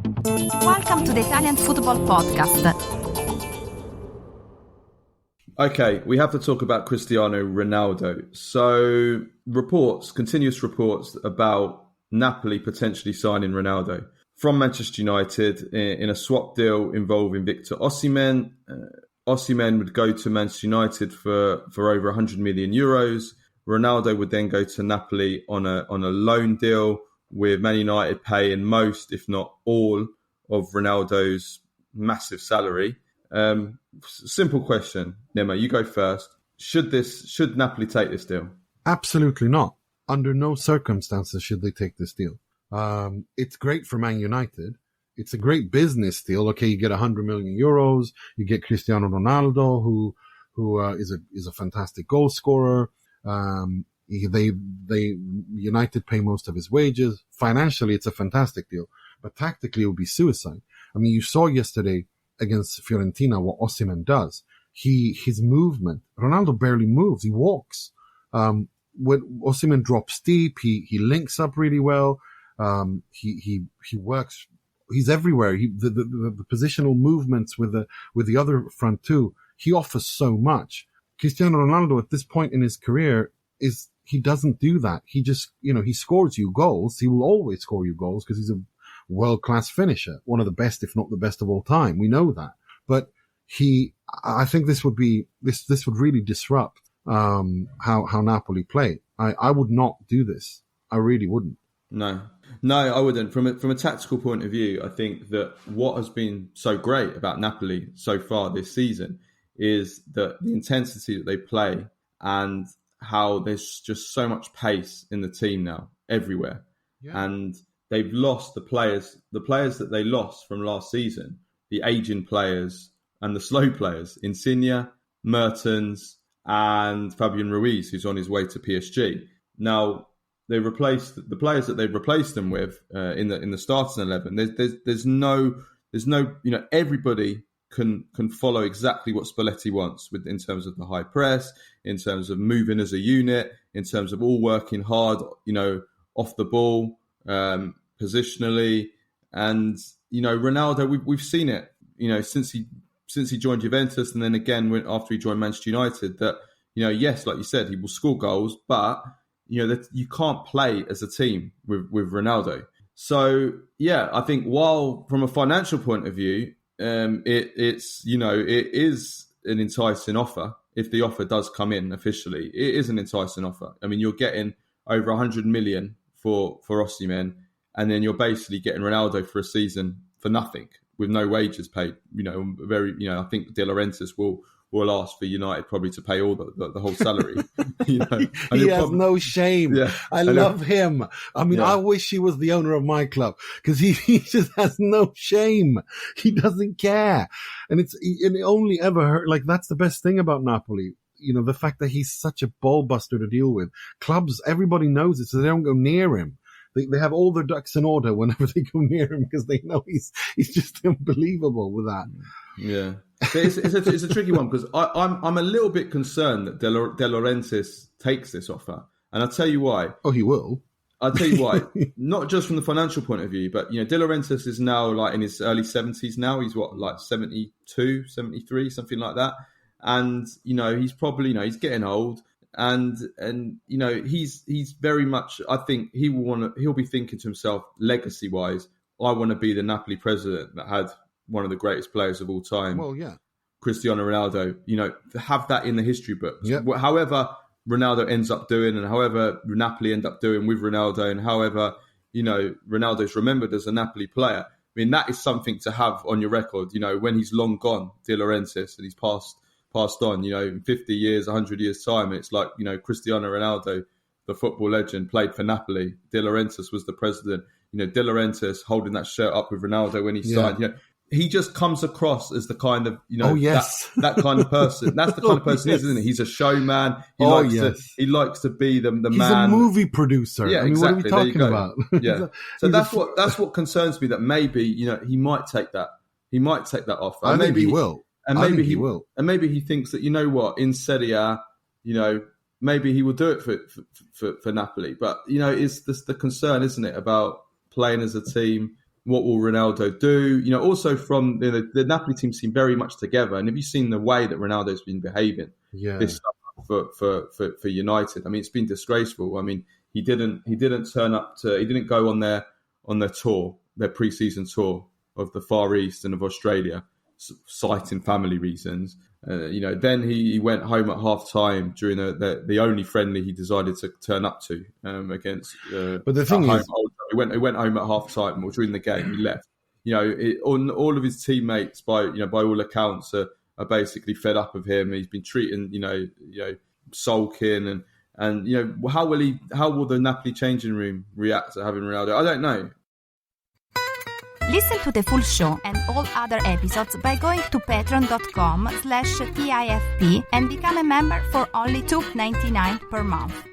Welcome to the Italian Football Podcast. Okay, we have to talk about Cristiano Ronaldo. So continuous reports about Napoli potentially signing Ronaldo from Manchester United in a swap deal involving Victor Osimhen. Osimhen would go to Manchester United for over 100 million euros. Ronaldo would then go to Napoli on a loan deal, with Man United paying most, if not all, of Ronaldo's massive salary. Simple question, Nima, you go first. Should Napoli take this deal? Absolutely not. Under no circumstances should they take this deal. It's great for Man United. It's a great business deal. Okay, you get 100 million euros. You get Cristiano Ronaldo, who is a fantastic goal scorer. They United pay most of his wages. Financially, it's a fantastic deal, but tactically, it would be suicide. I mean, you saw yesterday against Fiorentina what Osimhen does. His movement. Ronaldo barely moves. He walks. When Osimhen drops deep, he links up really well. He works. He's everywhere. The positional movements with the other front two. He offers so much. Cristiano Ronaldo at this point in his career he doesn't do that. He just, he scores you goals. He will always score you goals because he's a world-class finisher, one of the best, if not the best of all time. We know that. But I think this would really disrupt how Napoli play. I would not do this. I really wouldn't. No, I wouldn't. From a tactical point of view, I think that what has been so great about Napoli so far this season is that the intensity that they play and how there's just so much pace in the team now, everywhere. Yeah. And they've lost the players that they lost from last season, the aging players and the slow players, Insigne, Mertens, and Fabian Ruiz, who's on his way to PSG. Now, they replaced the players that they've replaced them with in the starting 11. There's no everybody can follow exactly what Spalletti wants in terms of the high press, in terms of moving as a unit, in terms of all working hard, off the ball, positionally. And, Ronaldo, we've seen it, since he joined Juventus, and then again after he joined Manchester United, that, yes, like you said, he will score goals, but, that you can't play as a team with Ronaldo. So, yeah, I think while from a financial point of view, it is an enticing offer. If the offer does come in officially, it is an enticing offer. I mean, you're getting over 100 million for Osimhen, and then you're basically getting Ronaldo for a season for nothing, with no wages paid. I think De Laurentiis will ask for United probably to pay all the whole salary. He has no shame. Yeah. I love him. I mean, I wish he was the owner of my club, because he just has no shame. He doesn't care. And it only ever hurt. Like, that's the best thing about Napoli. The fact that he's such a ball buster to deal with. Clubs, everybody knows it, so they don't go near him. They have all their ducks in order whenever they go near him, because they know he's just unbelievable with that. Yeah. It's a tricky one, because I'm a little bit concerned that De Laurentiis takes this offer, and I'll tell you why. Oh, he will. I'll tell you why. Not just from the financial point of view, but De Laurentiis is now like in his early 70s now. He's like 72, 73, something like that. And he's probably he's getting old, and he's very much. I think he'll be thinking to himself, legacy wise, I want to be the Napoli president that had one of the greatest players of all time. Well, yeah. Cristiano Ronaldo, have that in the history books. Yep. However Ronaldo ends up doing, and however Napoli end up doing with Ronaldo, and however, Ronaldo's remembered as a Napoli player. I mean, that is something to have on your record, when he's long gone, De Laurentiis, and he's passed on, in 50 years, 100 years time. It's like, Cristiano Ronaldo, the football legend, played for Napoli. De Laurentiis was the president. De Laurentiis holding that shirt up with Ronaldo when he signed, he just comes across as the kind of, that kind of person. That's the kind of person he is, isn't he? He's a showman. He likes to be the man. He's a movie producer. Yeah, I mean, exactly. What are we talking about? Yeah. So that's what concerns me, that maybe, he might take that. He might take that offer. I think he will. And maybe he will. And maybe he thinks that, in Serie A, maybe he will do it for Napoli. But, it's the concern, isn't it, about playing as a team, What will Ronaldo do? You know, also from the Napoli team seem very much together. And have you seen the way that Ronaldo's been behaving this summer for United? I mean, it's been disgraceful. I mean, he didn't go on their tour, their pre-season tour of the Far East and of Australia, citing family reasons. Then he went home at half time during the only friendly he decided to turn up to against. But the thing is, he went home at half time or during the game. He left. All of his teammates, by all accounts, are basically fed up of him. He's been treating, sulking and how will the Napoli changing room react to having Ronaldo? I don't know. Listen to the full show and all other episodes by going to patreon.com/TIFP and become a member for only $2.99 per month.